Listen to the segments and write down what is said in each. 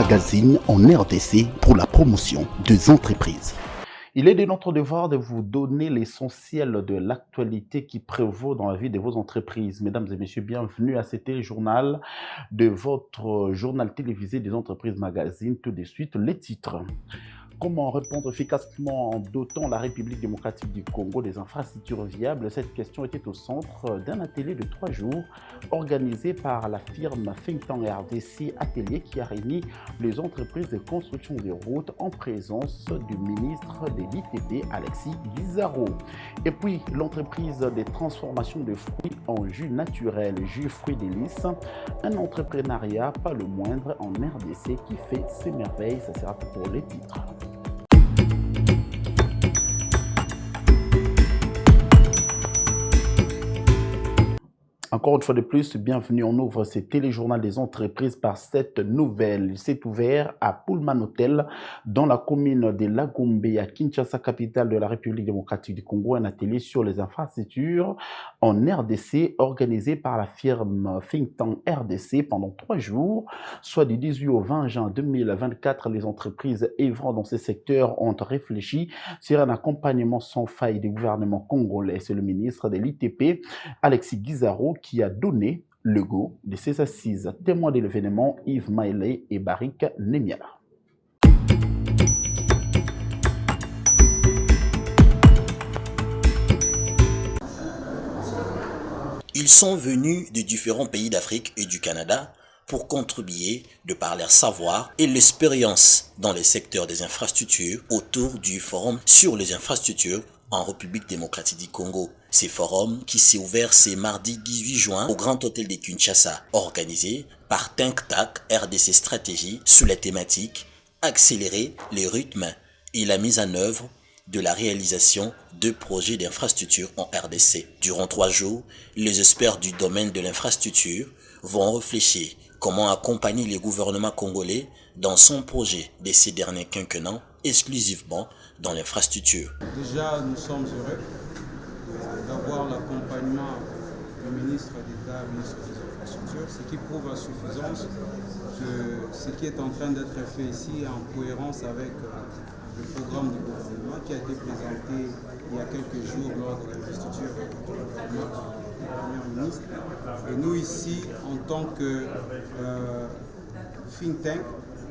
magazine en RDC pour la promotion des entreprises. Il est de notre devoir de vous donner l'essentiel de l'actualité qui prévaut dans la vie de vos entreprises. Mesdames et messieurs, bienvenue à ce téléjournal de votre journal télévisé des entreprises magazine. Tout de suite, les titres. Comment répondre efficacement en dotant la République démocratique du Congo des infrastructures viables? Cette question était au centre d'un atelier de 3 jours organisé par la firme Think Tank RDC Atelier qui a réuni les entreprises de construction des routes en présence du ministre de l'ITP Alexis Guizarro. Et puis l'entreprise de transformation de fruits en jus naturel, jus fruits délices, un entrepreneuriat pas le moindre en RDC qui fait ses merveilles. Ça sera tout pour les titres. Encore une fois de plus, bienvenue. On ouvre ce téléjournal des entreprises par cette nouvelle. Il s'est ouvert à Pullman Hotel, dans la commune de Lagombe, à Kinshasa, capitale de la République démocratique du Congo, un atelier sur les infrastructures en RDC organisé par la firme Think Tank RDC pendant 3 jours, soit du 18 au 20 juin 2024. Les entreprises œuvrant dans ces secteurs ont réfléchi sur un accompagnement sans faille du gouvernement congolais. C'est le ministre de l'ITP, Alexis Guizarro, qui a donné le go de ces assises. Témoins de l'événement, Yves Maëlé et Barik Nemiala. Ils sont venus de différents pays d'Afrique et du Canada pour contribuer de par leur savoir et l'expérience dans les secteurs des infrastructures autour du forum sur les infrastructures en République démocratique du Congo. Ce forum qui s'est ouvert ce mardi 18 juin au Grand Hôtel de Kinshasa, organisé par Think Tank RDC Stratégie sous la thématique accélérer les rythmes et la mise en œuvre de la réalisation de projets d'infrastructure en RDC. Durant 3 jours, les experts du domaine de l'infrastructure vont réfléchir comment accompagner le gouvernement congolais dans son projet de ces derniers quinquennats exclusivement dans l'infrastructure. Déjà, nous sommes heureux d'avoir l'accompagnement du ministre d'État, ministre des Infrastructures, ce qui prouve à suffisance que ce qui est en train d'être fait ici est en cohérence avec le programme du gouvernement qui a été présenté il y a quelques jours lors de l'investiture du Premier ministre. Et nous ici, en tant que think tank,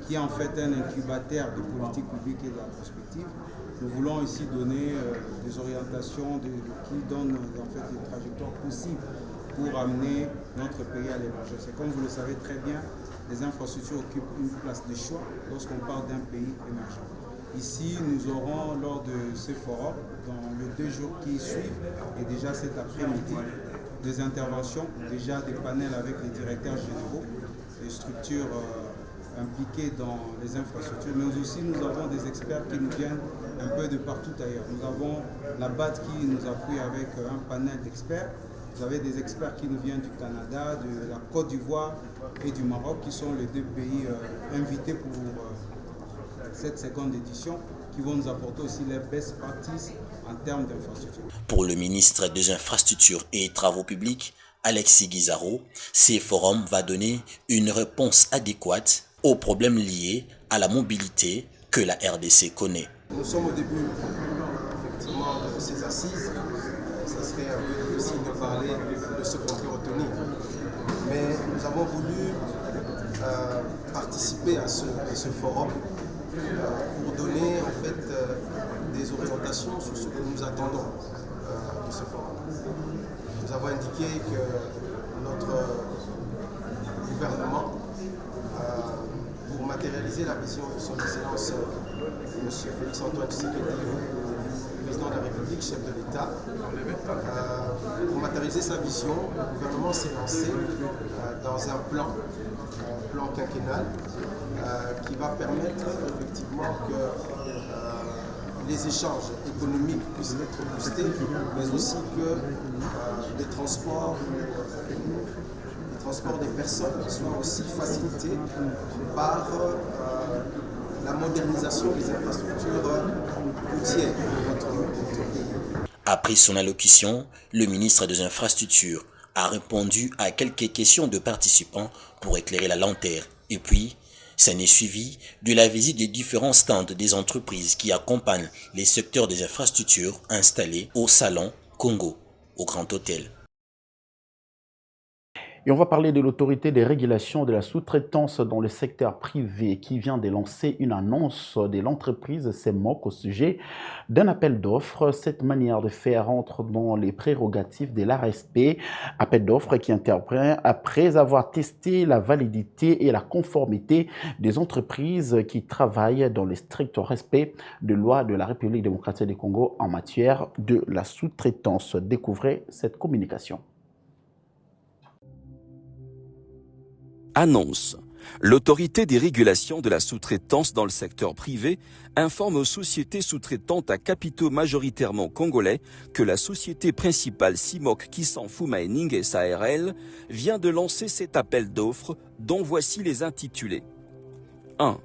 qui est en fait un incubateur de politique publique et de la prospective, nous voulons ici donner des orientations qui donnent en fait des trajectoires possibles pour amener notre pays à l'émergence. Et comme vous le savez très bien, les infrastructures occupent une place de choix lorsqu'on parle d'un pays émergent. Ici, nous aurons lors de ce forum, dans les 2 jours qui suivent, et déjà cet après-midi, des interventions, déjà des panels avec les directeurs généraux, des structures impliqués dans les infrastructures, mais aussi nous avons des experts qui nous viennent un peu de partout ailleurs. Nous avons la BAT qui nous appuie avec un panel d'experts. Vous avez des experts qui nous viennent du Canada, de la Côte d'Ivoire et du Maroc, qui sont les 2 pays invités pour cette seconde édition, qui vont nous apporter aussi les best practices en termes d'infrastructures. Pour le ministre des Infrastructures et Travaux Publics, Alexis Guizarro, ce forum va donner une réponse adéquate aux problèmes liés à la mobilité que la RDC connaît. Nous sommes au début effectivement de ces assises. Ça serait un peu difficile de parler de ce qu'on peut retenir. Mais nous avons voulu participer à ce forum pour donner en fait des orientations sur ce que nous attendons de ce forum. Nous avons indiqué que notre gouvernement, pour matérialiser la vision de son excellence M. Félix Antoine Tshisekedi, président de la République, chef de l'État, pour matérialiser sa vision, le gouvernement s'est lancé dans un plan quinquennal qui va permettre effectivement que les échanges économiques puissent être boostés, mais aussi que les transports des personnes soient aussi facilités par la modernisation des infrastructures routières de notre pays. Après son allocution, le ministre des Infrastructures a répondu à quelques questions de participants pour éclairer la lanterne. Et puis, Ça n'est suivi de la visite des différents stands des entreprises qui accompagnent les secteurs des infrastructures installés au Salon Congo, au Grand Hôtel. Et on va parler de l'autorité des régulations de la sous-traitance dans le secteur privé qui vient de lancer une annonce de l'entreprise CEMOC au sujet d'un appel d'offres. Cette manière de faire entre dans les prérogatives de l'ARSP, appel d'offres qui intervient après avoir testé la validité et la conformité des entreprises qui travaillent dans le strict respect de lois de la République démocratique du Congo en matière de la sous-traitance. Découvrez cette communication. Annonce. L'autorité des régulations de la sous-traitance dans le secteur privé informe aux sociétés sous-traitantes à capitaux majoritairement congolais que la société principale CIMOC Kisanfu Mining SARL vient de lancer cet appel d'offres dont voici les intitulés. 1.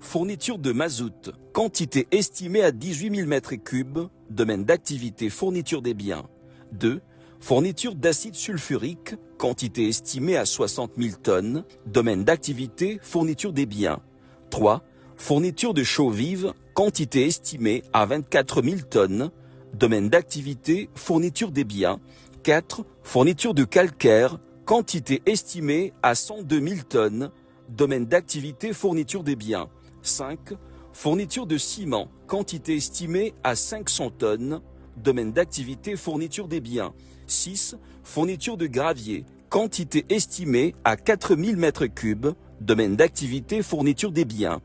Fourniture de mazout, quantité estimée à 18 000 m3, domaine d'activité fourniture des biens. 2. Fourniture d'acide sulfurique, quantité estimée à 60 000 tonnes, domaine d'activité, fourniture des biens. 3. Fourniture de chaux vive, quantité estimée à 24 000 tonnes, domaine d'activité, fourniture des biens. 4. Fourniture de calcaire, quantité estimée à 102 000 tonnes, domaine d'activité, fourniture des biens. 5. Fourniture de ciment, quantité estimée à 500 tonnes, domaine d'activité, fourniture des biens. 6. Fourniture de gravier, quantité estimée à 4000 m3, domaine d'activité, fourniture des biens.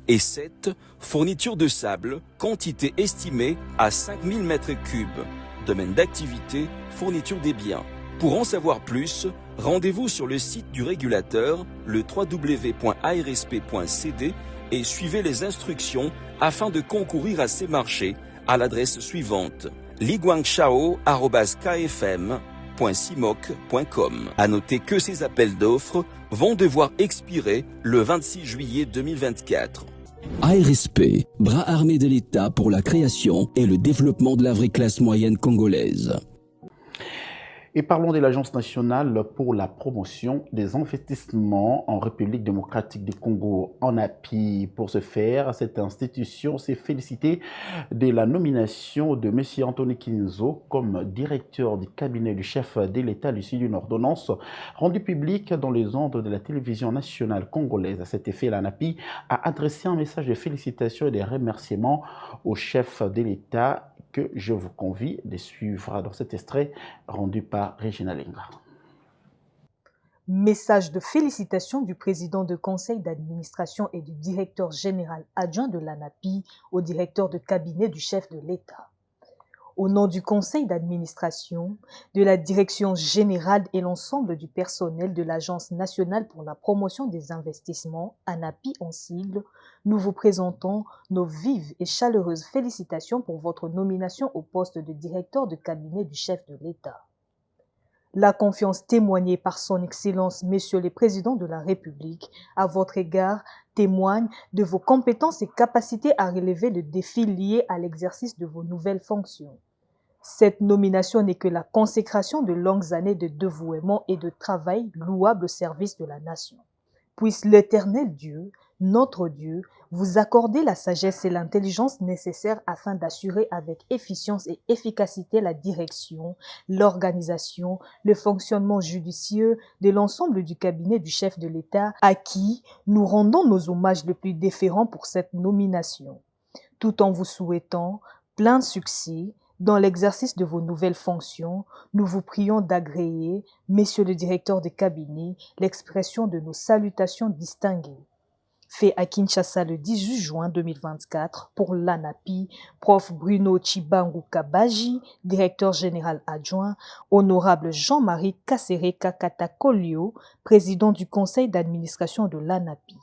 Et 7. Fourniture de sable, quantité estimée à 5000 m3, domaine d'activité, fourniture des biens. Pour en savoir plus, rendez-vous sur le site du régulateur, le www.arsp.cd, et suivez les instructions afin de concourir à ces marchés à l'adresse suivante: liguangchao@kfm.cimoc.com. À noter que ces appels d'offres vont devoir expirer le 26 juillet 2024. ARSP, bras armé de l'État pour la création et le développement de la vraie classe moyenne congolaise. Et parlons de l'Agence nationale pour la promotion des investissements en République démocratique du Congo, en appui. Pour ce faire, cette institution s'est félicitée de la nomination de M. Anthony Kinzo comme directeur du cabinet du chef de l'État à l'issue d'une ordonnance rendue publique dans les ondes de la télévision nationale congolaise. À cet effet, l'ANAPI a adressé un message de félicitations et de remerciements au chef de l'État que je vous convie de suivre dans cet extrait rendu par Regina Lenga. Message de félicitations du président de conseil d'administration et du directeur général adjoint de l'ANAPI au directeur de cabinet du chef de l'État. Au nom du conseil d'administration, de la direction générale et l'ensemble du personnel de l'Agence nationale pour la promotion des investissements, ANAPI en sigle, nous vous présentons nos vives et chaleureuses félicitations pour votre nomination au poste de directeur de cabinet du chef de l'État. La confiance témoignée par son Excellence, Messieurs les Présidents de la République, à votre égard, témoigne de vos compétences et capacités à relever le défi lié à l'exercice de vos nouvelles fonctions. Cette nomination n'est que la consécration de longues années de dévouement et de travail louable au service de la nation. Puisse l'Éternel Dieu, notre Dieu, vous accorder la sagesse et l'intelligence nécessaires afin d'assurer avec efficience et efficacité la direction, l'organisation, le fonctionnement judicieux de l'ensemble du cabinet du chef de l'État à qui nous rendons nos hommages les plus déférents pour cette nomination, tout en vous souhaitant plein succès dans l'exercice de vos nouvelles fonctions. Nous vous prions d'agréer, Messieurs le directeur de cabinet, l'expression de nos salutations distinguées. Fait à Kinshasa le 18 juin 2024 pour l'ANAPI, Prof Bruno Chibangu Kabaji, directeur général adjoint, Honorable Jean-Marie Kassereka Katakolio, président du conseil d'administration de l'ANAPI.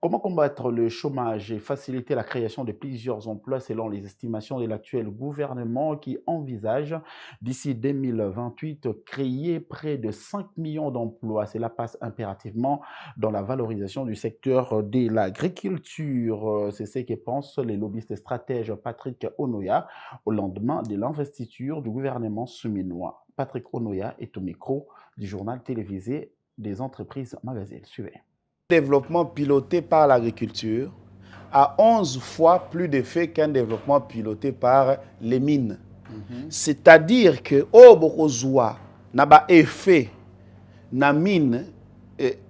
Comment combattre le chômage et faciliter la création de plusieurs emplois selon les estimations de l'actuel gouvernement qui envisage d'ici 2028 créer près de 5 millions d'emplois? Cela passe impérativement dans la valorisation du secteur de l'agriculture. C'est ce que pensent les lobbyistes stratèges Patrick Onoya au lendemain de l'investiture du gouvernement souminois. Patrick Onoya est au micro du journal télévisé des entreprises magazines. Suivez. développement piloté par l'agriculture a 11 fois plus d'effet qu'un développement piloté par les mines. C'est-à-dire que Obokozwa n'a pas effet na mine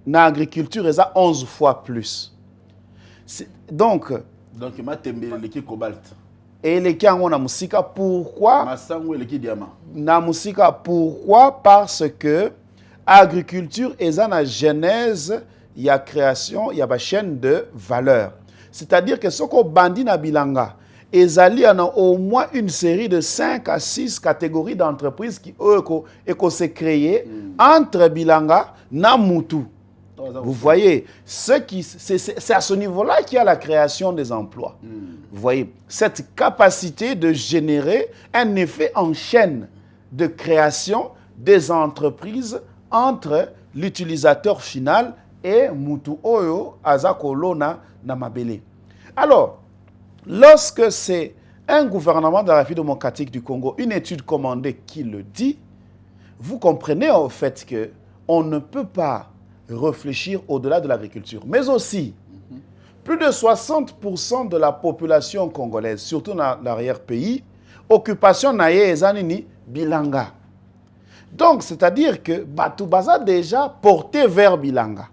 na agriculture ça 11 fois plus. Donc l'équipe cobalt. Et les qui na musika pourquoi Masango l'équipe diamant. Na musika pourquoi parce que agriculture est la genèse, il y a création, il y a une chaîne de valeur. C'est-à-dire que ce qu'on bandit na bilanga ezali en au moins une série de 5 à 6 catégories d'entreprises qui s'est créées entre bilanga na mutu. Vous voyez, c'est à ce niveau-là qu'il y a la création des emplois. Vous voyez, cette capacité de générer un effet en chaîne de création des entreprises entre l'utilisateur final et Mutu Oyo Azakolona Namabele. Alors, lorsque c'est un gouvernement de la République démocratique du Congo, une étude commandée qui le dit, vous comprenez en fait qu'on ne peut pas réfléchir au-delà de l'agriculture. Mais aussi, plus de 60% de la population congolaise, surtout dans l'arrière-pays, occupation naye ezanini bilanga. Donc, c'est-à-dire que Batoubaza déjà porté vers bilanga.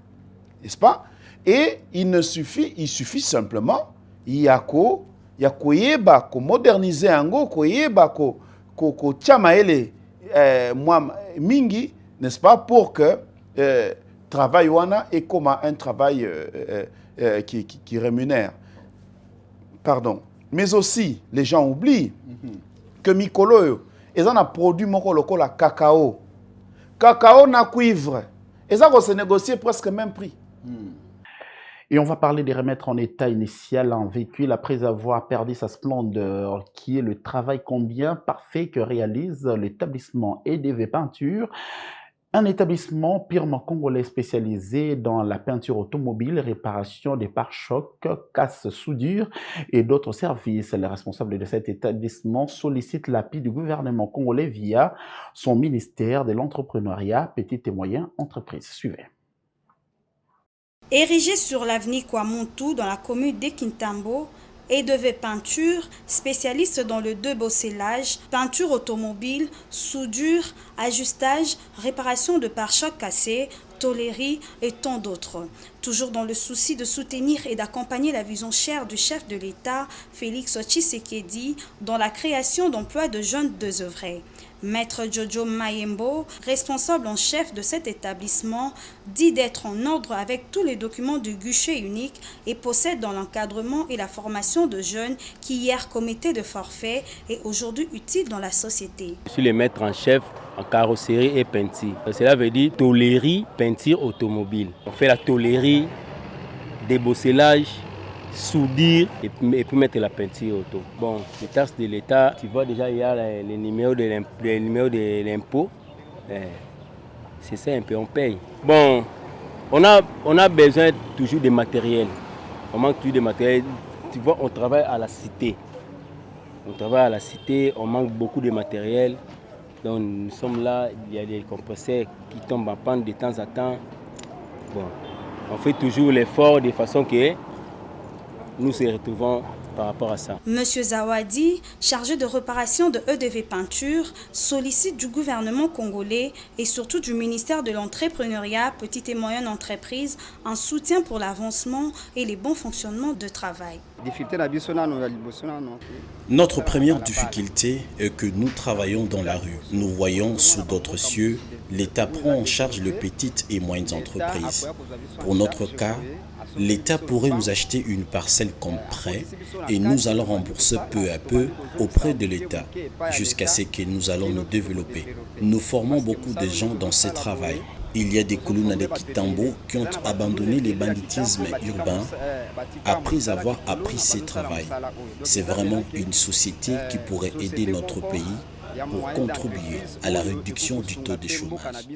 N'est-ce pas? Et il suffit simplement, il y a koyeba, ko moderniser ango, koyeba, ko tchamaele mingi, n'est-ce pas, pour que travail wana est comme un travail qui rémunère. Pardon. Mais aussi, les gens oublient que Mikolo, ils ont produit la cacao. Cacao na cuivre. Ils ont se négocier presque le même prix. Et on va parler de remettre en état initial un véhicule après avoir perdu sa splendeur, qui est le travail combien parfait que réalise l'établissement EDV Peinture, un établissement purement congolais spécialisé dans la peinture automobile, réparation des pare-chocs, casse soudure et d'autres services. Les responsables de cet établissement sollicitent l'appui du gouvernement congolais via son ministère de l'entrepreneuriat, petites et moyennes entreprises. Suivez. Érigé sur l'avenue Kwamuntu dans la commune d'Ekintambo, EDV Peinture, spécialiste dans le débosselage, peinture automobile, soudure, ajustage, réparation de pare-chocs cassés, tôlerie et tant d'autres. Toujours dans le souci de soutenir et d'accompagner la vision chère du chef de l'État, Félix Tshisekedi, dans la création d'emplois de jeunes désœuvrés. Maître Jojo Mayembo, responsable en chef de cet établissement, dit d'être en ordre avec tous les documents du guichet unique et possède dans l'encadrement et la formation de jeunes qui hier commettaient de forfait et aujourd'hui utiles dans la société. Je suis le maître en chef en carrosserie et peinture. Cela veut dire tôlerie, peinture automobile. On fait la tôlerie, débosselage, soudure et puis mettre la peinture auto. Bon, les taxes de l'État, tu vois déjà il y a les numéros de l'impôt. C'est ça un peu, on paye. Bon, on a besoin toujours de matériel. On manque toujours de matériel. Tu vois, on travaille à la cité. On travaille à la cité, on manque beaucoup de matériel. Donc nous sommes là, il y a des compresseurs qui tombent en panne de temps à temps. Bon, on fait toujours l'effort de façon que nous se retrouvons par rapport à ça. Monsieur Zawadi, chargé de réparation de EDV Peinture, sollicite du gouvernement congolais et surtout du ministère de l'entrepreneuriat, petites et moyennes entreprises, un soutien pour l'avancement et les bons fonctionnements de travail. Notre première difficulté est que nous travaillons dans la rue. Nous voyons sous d'autres cieux, l'État prend en charge les petites et moyennes entreprises. Pour notre cas, l'État pourrait nous acheter une parcelle comme prêt et nous allons rembourser peu à peu auprès de l'État jusqu'à ce que nous allons nous développer. Nous formons beaucoup de gens dans ce travail. Il y a des colonnes de Kitambo qui ont abandonné le banditisme urbain après avoir appris ce travail. C'est vraiment une société qui pourrait aider notre pays pour contribuer à la réduction du taux de chômage.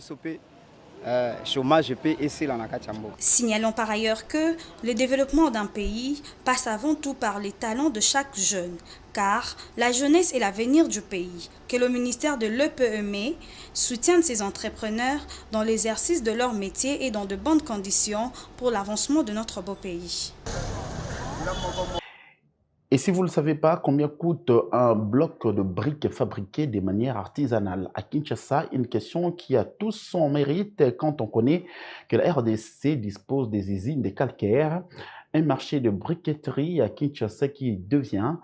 Signalons par ailleurs que le développement d'un pays passe avant tout par les talents de chaque jeune. car la jeunesse est l'avenir du pays. Que le ministère de l'EPEME soutienne ces entrepreneurs dans l'exercice de leur métier et dans de bonnes conditions pour l'avancement de notre beau pays. Et si vous ne le savez pas, combien coûte un bloc de briques fabriqué de manière artisanale à Kinshasa? Une question qui a tout son mérite quand on connaît que la RDC dispose des usines de calcaire, un marché de briqueterie à Kinshasa qui devient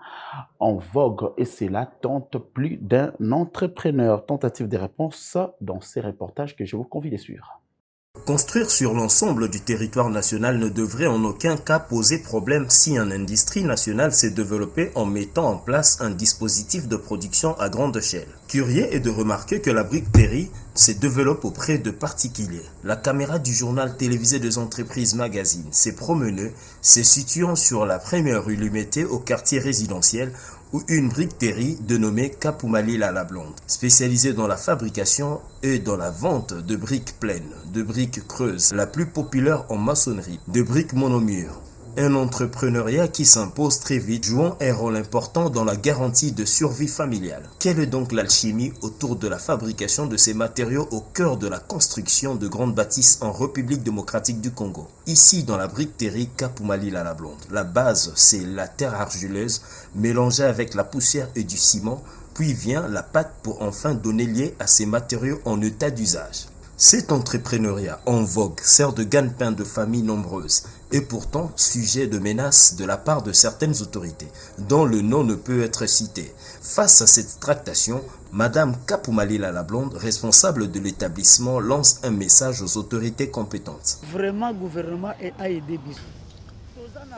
en vogue. Et cela tente plus d'un entrepreneur. Tentative de réponse dans ces reportages que je vous convie de suivre. Construire sur l'ensemble du territoire national ne devrait en aucun cas poser problème si une industrie nationale s'est développée en mettant en place un dispositif de production à grande échelle. Curieux est de remarquer que la briqueterie se développe auprès de particuliers. La caméra du journal télévisé des entreprises magazine s'est promenée, se situant sur la première rue Lumété au quartier résidentiel où une briqueterie dénommée Kapumalila la Blonde, spécialisée dans la fabrication et dans la vente de briques pleines, de briques creuses, la plus populaire en maçonnerie, de briques monomures. Un entrepreneuriat qui s'impose très vite, jouant un rôle important dans la garantie de survie familiale. Quelle est donc l'alchimie autour de la fabrication de ces matériaux au cœur de la construction de grandes bâtisses en République démocratique du Congo? Ici, dans la briqueterie Kapumalila la Blonde, la base, c'est la terre argileuse mélangée avec la poussière et du ciment, puis vient la pâte pour enfin donner lieu à ces matériaux en état d'usage. Cet entrepreneuriat en vogue sert de gagne-pain de familles nombreuses et pourtant sujet de menaces de la part de certaines autorités, dont le nom ne peut être cité. Face à cette tractation, Madame Kapumalila la Blonde, responsable de l'établissement, lance un message aux autorités compétentes. Vraiment, le gouvernement a aidé.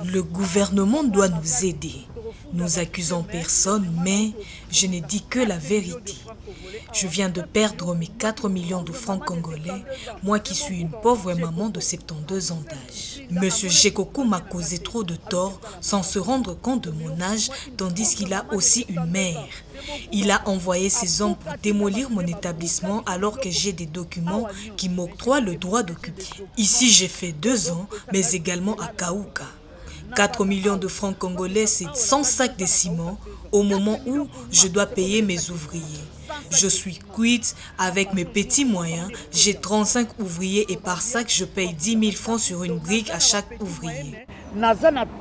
Le gouvernement doit nous aider. Nous accusons personne, mais je ne dis que la vérité. Je viens de perdre mes 4 millions de francs congolais, moi qui suis une pauvre maman de 72 ans d'âge. Monsieur Jekoku m'a causé trop de tort sans se rendre compte de mon âge, tandis qu'il a aussi une mère. Il a envoyé ses hommes pour démolir mon établissement alors que j'ai des documents qui m'octroient le droit d'occuper. Ici, j'ai fait 2 ans, mais également à Kaouka. 4 millions de francs congolais, c'est 100 sacs de ciment au moment où je dois payer mes ouvriers. Je suis quitte avec mes petits moyens. J'ai 35 ouvriers et par sac, je paye 10 000 francs sur une brique à chaque ouvrier.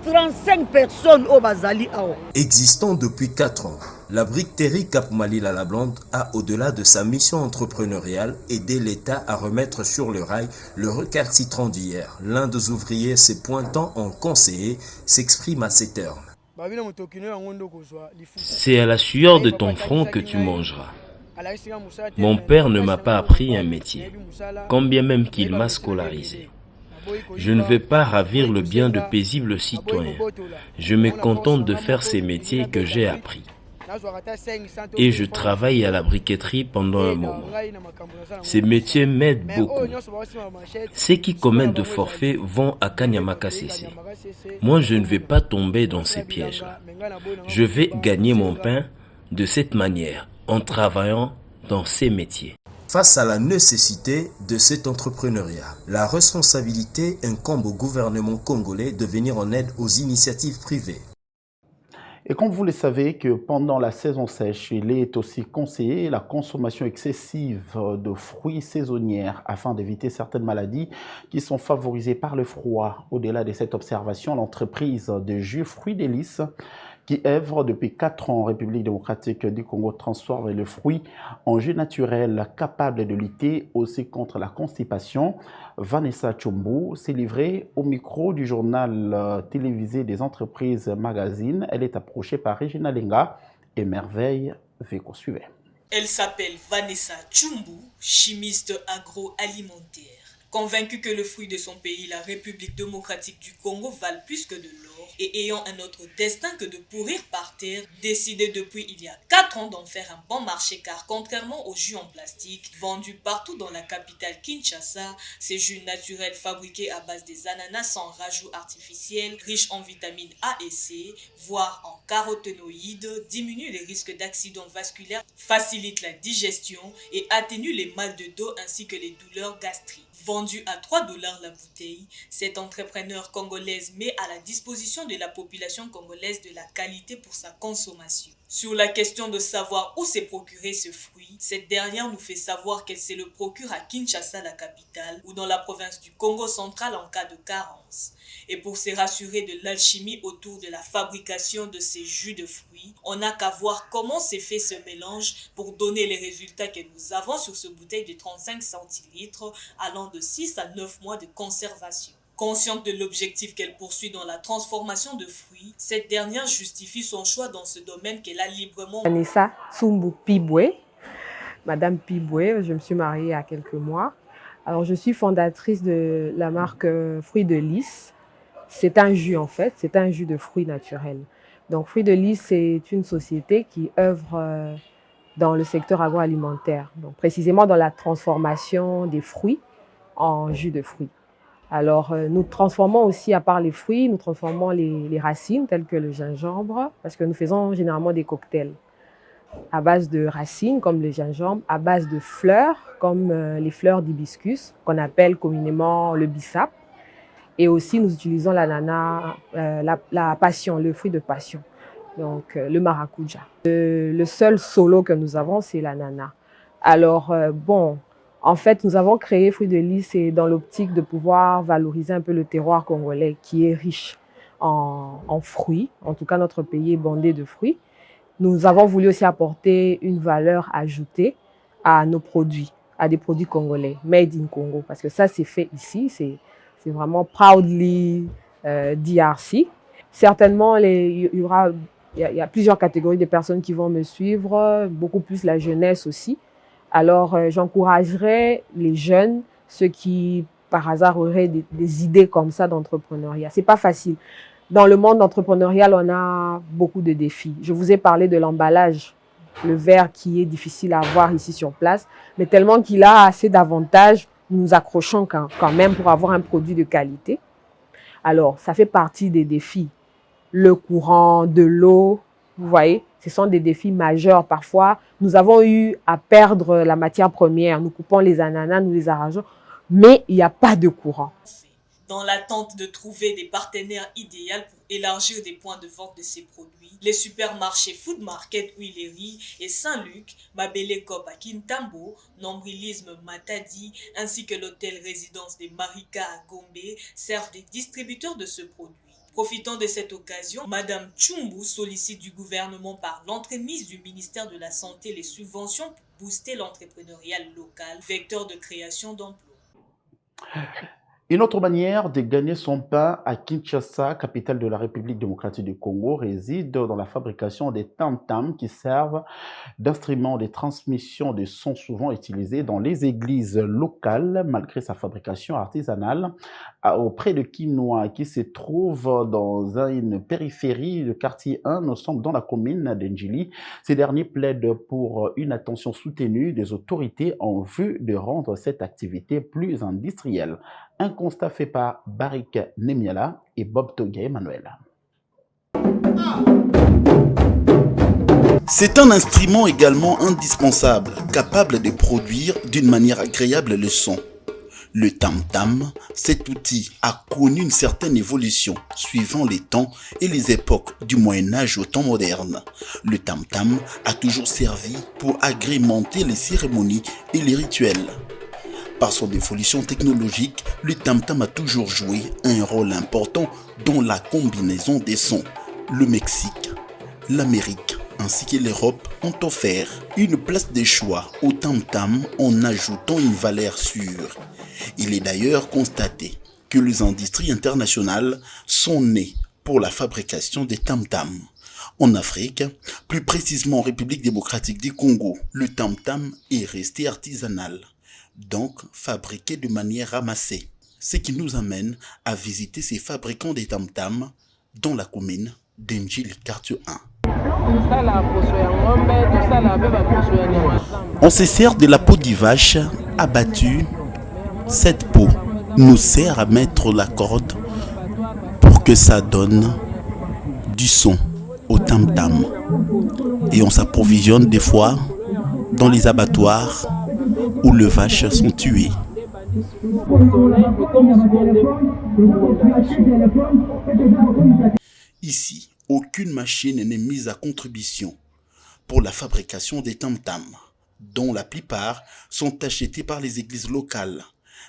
35 personnes au Bazali. Existant depuis 4 ans, la briqueterie Kapumalila la Blonde a, au-delà de sa mission entrepreneuriale, aidé l'État à remettre sur le rail le recalcitrant d'hier. L'un des ouvriers se pointant en conseiller s'exprime à ces termes. C'est à la sueur de ton front que tu mangeras. Mon père ne m'a pas appris un métier, combien même qu'il m'a scolarisé. Je ne vais pas ravir le bien de paisibles citoyens. Je me contente de faire ces métiers que j'ai appris. Et je travaille à la briqueterie pendant un moment. Ces métiers m'aident beaucoup. Ceux qui commettent de forfaits vont à Kanyamakasese. Moi, je ne vais pas tomber dans ces pièges-là. Je vais gagner mon pain de cette manière, en travaillant dans ces métiers. Face à la nécessité de cet entrepreneuriat, la responsabilité incombe au gouvernement congolais de venir en aide aux initiatives privées. Et comme vous le savez que pendant la saison sèche, il est aussi conseillé la consommation excessive de fruits saisonniers afin d'éviter certaines maladies qui sont favorisées par le froid. Au-delà de cette observation, l'entreprise de jus Fruits Délices qui œuvre depuis 4 ans en République démocratique du Congo transforme le fruit en jus naturel capable de lutter aussi contre la constipation. Vanessa Chombu s'est livrée au micro du journal télévisé des entreprises magazine. Elle est approchée par Regina Lenga et Merveille Veko suivait. Elle s'appelle Vanessa Chombu, chimiste agroalimentaire. Convaincue que le fruit de son pays, la République démocratique du Congo, valent plus que de l'or et ayant un autre destin que de pourrir par terre, décidée depuis il y a 4 ans d'en faire un bon marché car contrairement aux jus en plastique vendus partout dans la capitale Kinshasa, ces jus naturels fabriqués à base des ananas sans rajout artificiel, riches en vitamines A et C, voire en caroténoïdes, diminuent les risques d'accidents vasculaires, facilitent la digestion et atténuent les maux de dos ainsi que les douleurs gastriques. Vendue à 3 $ la bouteille, cette entrepreneur congolaise met à la disposition de la population congolaise de la qualité pour sa consommation. Sur la question de savoir où s'est procuré ce fruit, cette dernière nous fait savoir qu'elle se le procure à Kinshasa, la capitale, ou dans la province du Congo central en cas de carence. Et pour se rassurer de l'alchimie autour de la fabrication de ces jus de fruits, on n'a qu'à voir comment s'est fait ce mélange pour donner les résultats que nous avons sur ce bouteille de 35 centilitres allant de 6 à 9 mois de conservation. Consciente de l'objectif qu'elle poursuit dans la transformation de fruits, cette dernière justifie son choix dans ce domaine qu'elle a librement... Anissa Tsumbu Pibwe, Madame Pibwe, je me suis mariée il y a quelques mois. Alors je suis fondatrice de la marque Fruits de Lys. C'est un jus en fait, c'est un jus de fruits naturels. Donc Fruits de Lys, c'est une société qui œuvre dans le secteur agroalimentaire, donc précisément dans la transformation des fruits en jus de fruits. Alors, nous transformons aussi, à part les fruits, nous transformons les racines, telles que le gingembre, parce que nous faisons généralement des cocktails à base de racines, comme le gingembre, à base de fleurs, comme les fleurs d'hibiscus, qu'on appelle communément le bissap. Et aussi, nous utilisons l'ananas, la passion, le fruit de passion, donc le maracuja. Le seul solo que nous avons, c'est l'ananas. Alors, en fait, nous avons créé Fruits de Lys dans l'optique de pouvoir valoriser un peu le terroir congolais qui est riche en fruits. En tout cas, notre pays est bondé de fruits. Nous avons voulu aussi apporter une valeur ajoutée à nos produits, à des produits congolais, made in Congo. Parce que ça, c'est fait ici, c'est vraiment proudly DRC. Certainement, il y a plusieurs catégories de personnes qui vont me suivre, beaucoup plus la jeunesse aussi. Alors, j'encouragerais les jeunes, ceux qui, par hasard, auraient des idées comme ça d'entrepreneuriat. C'est pas facile. Dans le monde entrepreneurial, on a beaucoup de défis. Je vous ai parlé de l'emballage, le verre qui est difficile à avoir ici sur place, mais tellement qu'il a assez d'avantages, nous nous accrochons quand même pour avoir un produit de qualité. Alors, ça fait partie des défis. Le courant, de l'eau, vous voyez, ce sont des défis majeurs. Parfois, nous avons eu à perdre la matière première. Nous coupons les ananas, nous les arrageons, mais il n'y a pas de courant. Dans l'attente de trouver des partenaires idéaux pour élargir des points de vente de ces produits, les supermarchés Food Market Huilery et Saint-Luc, Mabele Cop à Kintambo, Nombrilisme Matadi, ainsi que l'hôtel-résidence des Marika à Gombe servent des distributeurs de ce produit. Profitant de cette occasion, Madame Tsumbu sollicite du gouvernement par l'entremise du ministère de la Santé les subventions pour booster l'entrepreneuriat local, vecteur de création d'emplois. Une autre manière de gagner son pain à Kinshasa, capitale de la République démocratique du Congo, réside dans la fabrication des tam-tams qui servent d'instruments de transmission de sons souvent utilisés dans les églises locales, malgré sa fabrication artisanale, auprès de Kinois, qui se trouve dans une périphérie de quartier 1, nous sommes dans la commune d'Endjili. Ces derniers plaident pour une attention soutenue des autorités en vue de rendre cette activité plus industrielle. Un constat fait par Barik Nemiala et Bob Togé Emmanuel. C'est un instrument également indispensable, capable de produire d'une manière agréable le son. Le tam-tam, cet outil a connu une certaine évolution suivant les temps et les époques du Moyen-Âge au temps moderne. Le tam-tam a toujours servi pour agrémenter les cérémonies et les rituels. Par son évolution technologique, le tam-tam a toujours joué un rôle important dans la combinaison des sons. Le Mexique, l'Amérique ainsi que l'Europe ont offert une place de choix au tam-tam en ajoutant une valeur sûre. Il est d'ailleurs constaté que les industries internationales sont nées pour la fabrication des tam-tams. En Afrique, plus précisément en République démocratique du Congo, le tam-tam est resté artisanal, donc fabriqué de manière ramassée, ce qui nous amène à visiter ces fabricants des tam-tams dans la commune d'Endjili quartier 1. On se sert de la peau de vache abattue. Cette peau nous sert à mettre la corde pour que ça donne du son au tam-tam. Et on s'approvisionne des fois dans les abattoirs où les vaches sont tuées. Ici, aucune machine n'est mise à contribution pour la fabrication des tam-tams, dont la plupart sont achetés par les églises locales.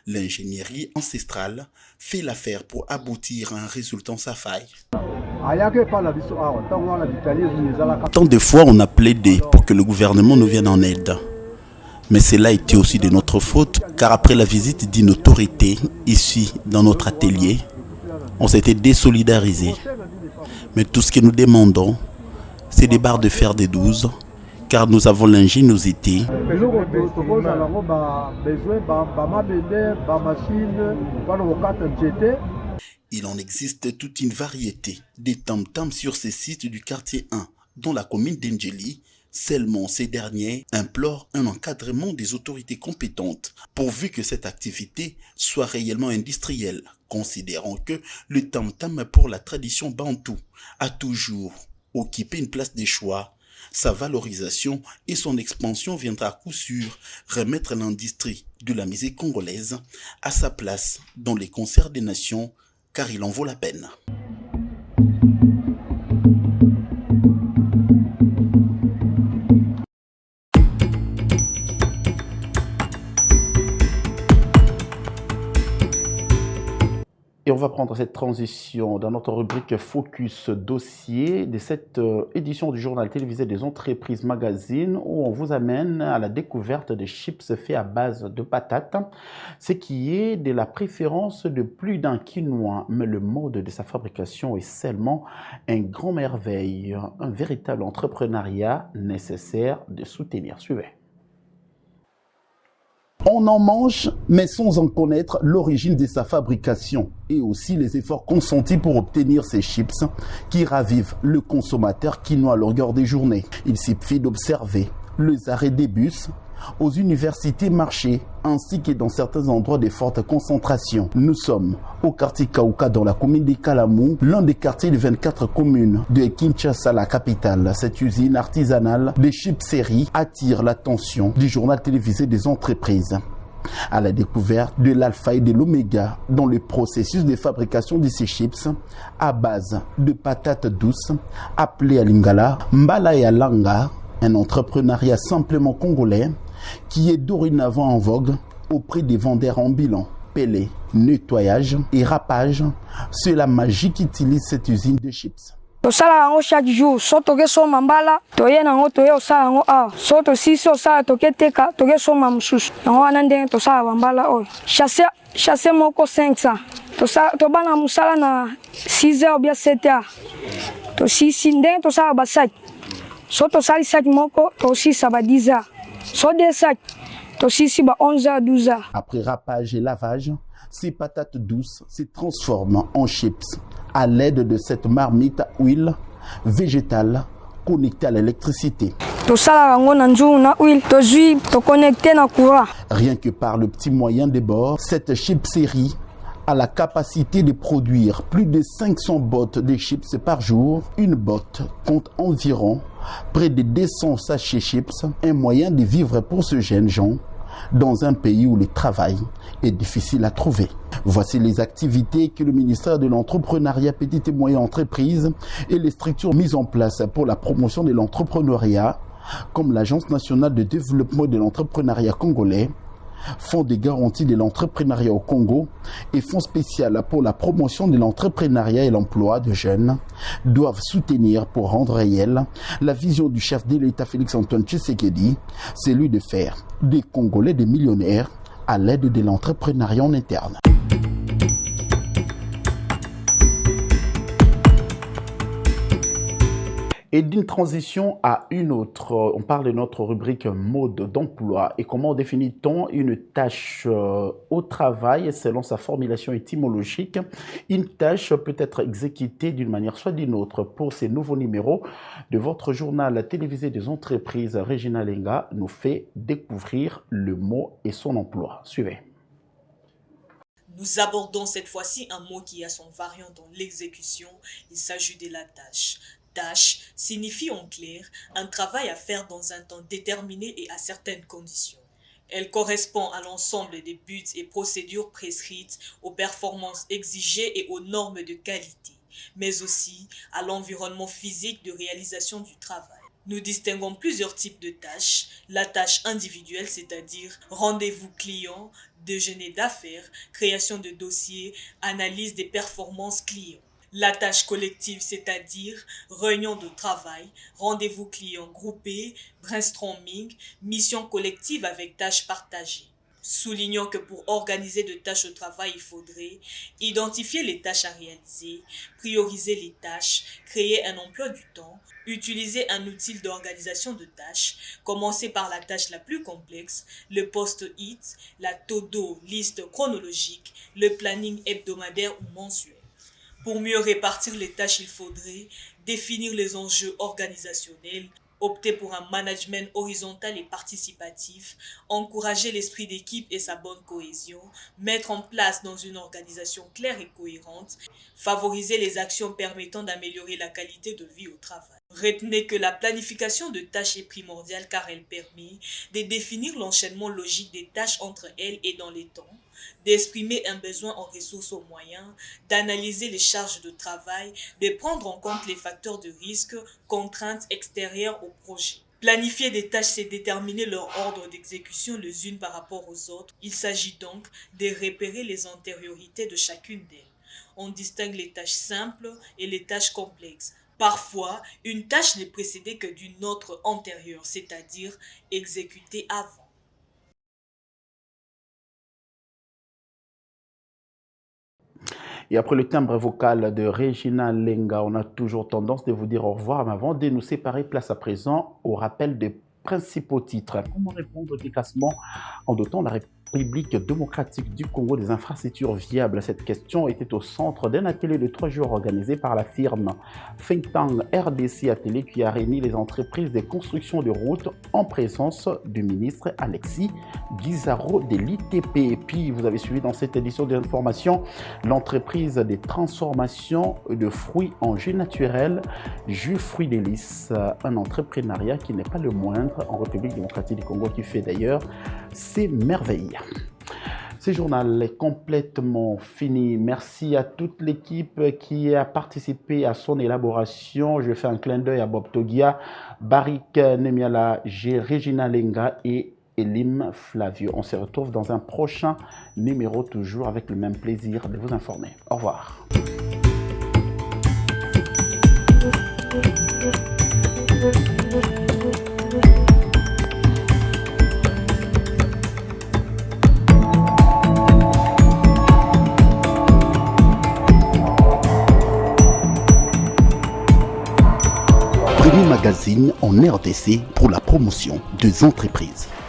L'ingénierie ancestrale fait l'affaire pour aboutir à un résultat sans faille. Tant de fois on a plaidé pour que le gouvernement nous vienne en aide. Mais cela a été aussi de notre faute, car après la visite d'une autorité ici dans notre atelier, on s'était désolidarisé. Mais tout ce que nous demandons, c'est des barres de fer des 12, car nous avons l'ingéniosité. Il en existe toute une variété des tam-tams sur ces sites du quartier 1, dont la commune d'Endjeli. Seulement ces derniers implorent un encadrement des autorités compétentes pourvu que cette activité soit réellement industrielle, considérant que le tam-tam pour la tradition bantoue a toujours occupé une place de choix. Sa valorisation et son expansion viendra à coup sûr remettre l'industrie de la musique congolaise à sa place dans les concerts des nations, car il en vaut la peine. Et on va prendre cette transition dans notre rubrique Focus Dossier de cette édition du journal télévisé des entreprises magazine où on vous amène à la découverte des chips faits à base de patates, ce qui est de la préférence de plus d'un quinois, mais le mode de sa fabrication est seulement un grand merveille, un véritable entrepreneuriat nécessaire de soutenir. Suivez. On en mange, mais sans en connaître l'origine de sa fabrication et aussi les efforts consentis pour obtenir ces chips qui ravivent le consommateur quinoa à longueur des journées. Il suffit d'observer les arrêts des bus aux universités, marchés, ainsi que dans certains endroits de forte concentration. Nous sommes au quartier Kauka dans la commune de Kalamou, l'un des quartiers des 24 communes de Kinshasa, la capitale. Cette usine artisanale de chipserie attire l'attention du journal télévisé des entreprises à la découverte de l'alpha et de l'oméga dans le processus de fabrication de ces chips à base de patates douces appelées à lingala mbala et alanga, un entrepreneuriat simplement congolais qui est dorénavant en vogue auprès des vendeurs ambulants. Pelé, nettoyage et râpage, c'est la magie qu'utilise cette usine de chips. tosala yango chaque jour so toke soma mbala toye nango toye osala yango awa so tosisi osala toke teka toke soma mosusu yango wana ndenge tosala bambala oyo chasse moko 500 tobana mosala na 6h ou bien 7h tosisi ndenge tosala basaki so tosali saki moko tosisa ba 10h so de saki tosisi ba 11h 12h. Après râpage et lavage, ces patates douces se transforment en chips à l'aide de cette marmite à huile végétale connectée à l'électricité. Rien que par le petit moyen de bord, cette chipserie a la capacité de produire plus de 500 bottes de chips par jour. Une botte compte environ près de 200 sachets chips, un moyen de vivre pour ce jeune gens dans un pays où le travail est difficile à trouver. Voici les activités que le ministère de l'Entrepreneuriat, Petites et Moyennes Entreprises et les structures mises en place pour la promotion de l'entrepreneuriat, comme l'Agence nationale de développement de l'entrepreneuriat congolais, Fonds de garantie de l'entrepreneuriat au Congo et Fonds spécial pour la promotion de l'entrepreneuriat et l'emploi de jeunes doivent soutenir pour rendre réelle la vision du chef de l'État Félix-Antoine Tshisekedi, celui de faire des Congolais des millionnaires à l'aide de l'entrepreneuriat en interne. Et d'une transition à une autre, on parle de notre rubrique mode d'emploi et comment définit-on une tâche au travail selon sa formulation étymologique. Une tâche peut être exécutée d'une manière soit d'une autre. Pour ces nouveaux numéros de votre journal télévisé des entreprises, Regina Lenga nous fait découvrir le mot et son emploi. Suivez. Nous abordons cette fois-ci un mot qui a son variant dans l'exécution. Il s'agit de la tâche. Tâche signifie en clair un travail à faire dans un temps déterminé et à certaines conditions. Elle correspond à l'ensemble des buts et procédures prescrites, aux performances exigées et aux normes de qualité, mais aussi à l'environnement physique de réalisation du travail. Nous distinguons plusieurs types de tâches. La tâche individuelle, c'est-à-dire rendez-vous client, déjeuner d'affaires, création de dossiers, analyse des performances clients. La tâche collective, c'est-à-dire réunion de travail, rendez-vous client groupé, brainstorming, mission collective avec tâches partagées. Soulignons que pour organiser de tâches au travail, il faudrait identifier les tâches à réaliser, prioriser les tâches, créer un emploi du temps, utiliser un outil d'organisation de tâches, commencer par la tâche la plus complexe, le post-it, la to-do liste chronologique, le planning hebdomadaire ou mensuel. Pour mieux répartir les tâches, il faudrait définir les enjeux organisationnels, opter pour un management horizontal et participatif, encourager l'esprit d'équipe et sa bonne cohésion, mettre en place dans une organisation claire et cohérente, favoriser les actions permettant d'améliorer la qualité de vie au travail. Retenez que la planification de tâches est primordiale car elle permet de définir l'enchaînement logique des tâches entre elles et dans les temps, d'exprimer un besoin en ressources aux moyens, d'analyser les charges de travail, de prendre en compte les facteurs de risque, contraintes extérieures au projet. Planifier des tâches, c'est déterminer leur ordre d'exécution les unes par rapport aux autres. Il s'agit donc de repérer les antériorités de chacune d'elles. On distingue les tâches simples et les tâches complexes. Parfois, une tâche n'est précédée que d'une autre antérieure, c'est-à-dire exécutée avant. Et après le timbre vocal de Regina Lenga, on a toujours tendance de vous dire au revoir. Mais avant de nous séparer, place à présent au rappel des principaux titres. Comment répondre efficacement en dotant la République démocratique du Congo des infrastructures viables? Cette question était au centre d'un atelier de 3 jours organisé par la firme Think Tank RDC Atelier qui a réuni les entreprises de construction de routes en présence du ministre Alexis Guizarro de l'ITP. Et puis, vous avez suivi dans cette édition d'information l'entreprise de transformation de fruits en jus naturel, Jus Fruits des Lys, un entrepreneuriat qui n'est pas le moindre en République démocratique du Congo qui fait d'ailleurs ses merveilles. Ce journal est complètement fini. Merci à toute l'équipe qui a participé à son élaboration. Je fais un clin d'œil à Bob Togia, Barik Nemiala, Regina Lenga et Elim Flavio. On se retrouve dans un prochain numéro, toujours avec le même plaisir de vous informer. Au revoir. Magazine en RDC pour la promotion des entreprises.